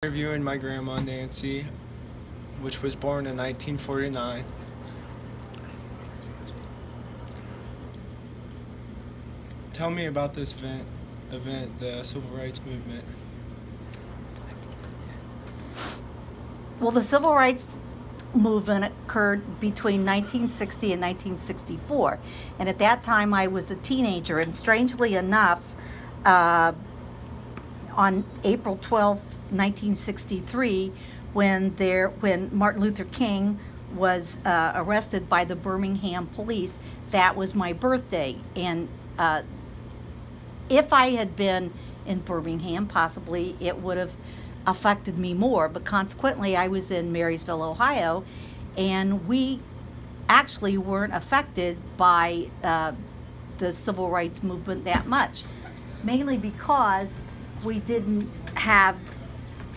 Interviewing my grandma Nancy, which was born in 1949. Tell me about this event, the Civil Rights Movement. Well, the Civil Rights Movement occurred between 1960 and 1964. And at that time, I was a teenager. And strangely enough, uh, on April 12th, 1963, when Martin Luther King was arrested by the Birmingham police, that was my birthday. And if I had been in Birmingham, possibly it would have affected me more. But consequently, I was in Marysville, Ohio, and we actually weren't affected by the civil rights movement that much, mainly because we didn't have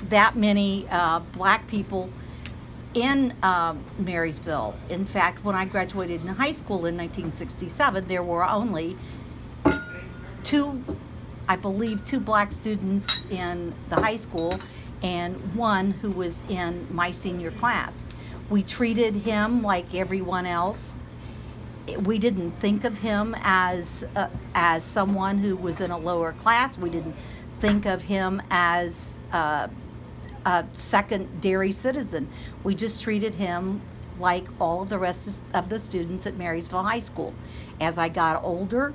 that many black people in Marysville. In fact, when I graduated in high school in 1967, there were only two, I believe, two black students in the high school and one who was in my senior class. We treated him like everyone else. We didn't think of him as someone who was in a lower class. We didn't think of him as a secondary citizen. We just treated him like all of the rest of the students at Marysville High School. As I got older,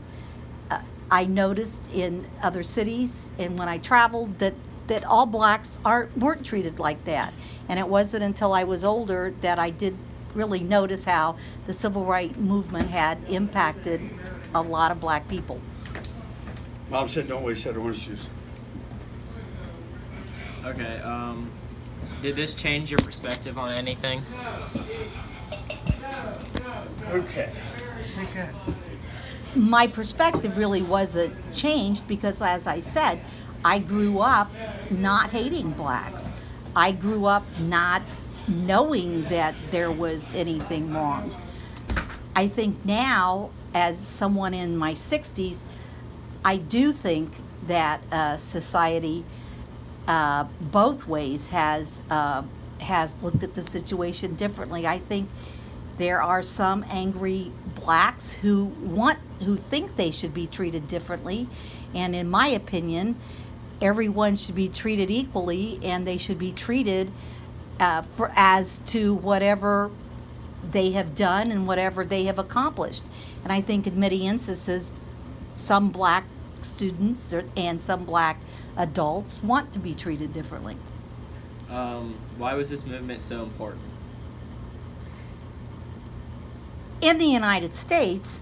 I noticed in other cities and when I traveled that all blacks weren't treated like that. And it wasn't until I was older that I did really notice how the civil rights movement had impacted a lot of black people. Mom said don't waste that orange juice. Okay, did this change your perspective on anything? Okay. My perspective really wasn't changed because, as I said, I grew up not hating blacks. I grew up not knowing that there was anything wrong. I think now, as someone in my 60s, I do think that society both ways has looked at the situation differently. I think there are some angry blacks who think they should be treated differently, and in my opinion, everyone should be treated equally, and they should be treated for as to whatever they have done and whatever they have accomplished. And I think in many instances, some black students and some black adults want to be treated differently. Why was this movement so important? In the United States,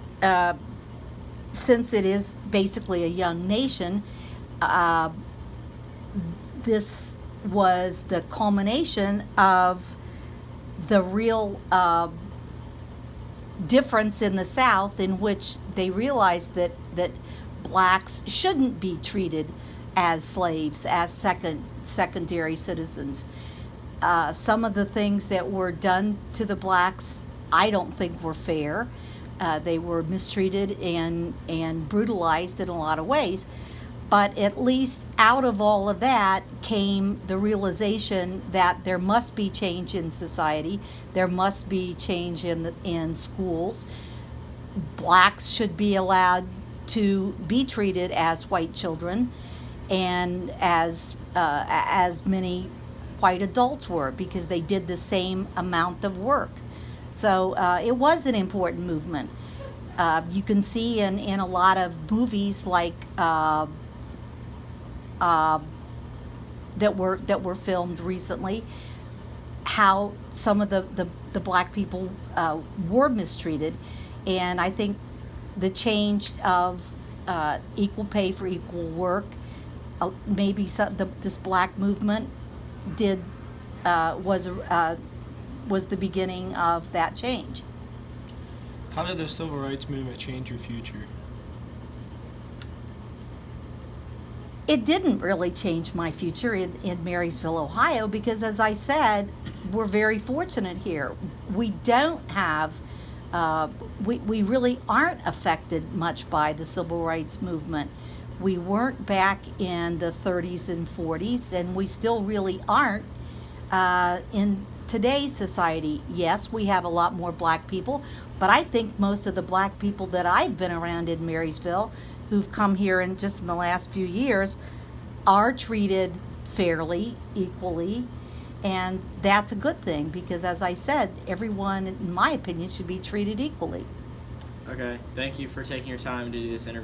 since it is basically a young nation, this was the culmination of the real difference in the South, in which they realized that blacks shouldn't be treated as slaves, as secondary citizens. Some of the things that were done to the blacks, I don't think were fair. They were mistreated and brutalized in a lot of ways. But at least out of all of that came the realization that there must be change in society. There must be change in schools. Blacks should be allowed to be treated as white children, and as many white adults were, because they did the same amount of work. So it was an important movement. You can see in a lot of movies like that were filmed recently, how some of the black people were mistreated. And I think the change of equal pay for equal work, maybe this black movement was the beginning of that change. How did the Civil Rights Movement change your future? It didn't really change my future in Marysville, Ohio, because, as I said, we're very fortunate here. We don't have, we really aren't affected much by the civil rights movement. We weren't back in the 30s and 40s, and we still really aren't in today's society. Yes, we have a lot more black people, but I think most of the black people that I've been around in Marysville who've come here in just in the last few years are treated fairly, equally, and that's a good thing because, as I said, everyone, in my opinion, should be treated equally. Okay. Thank you for taking your time to do this interview.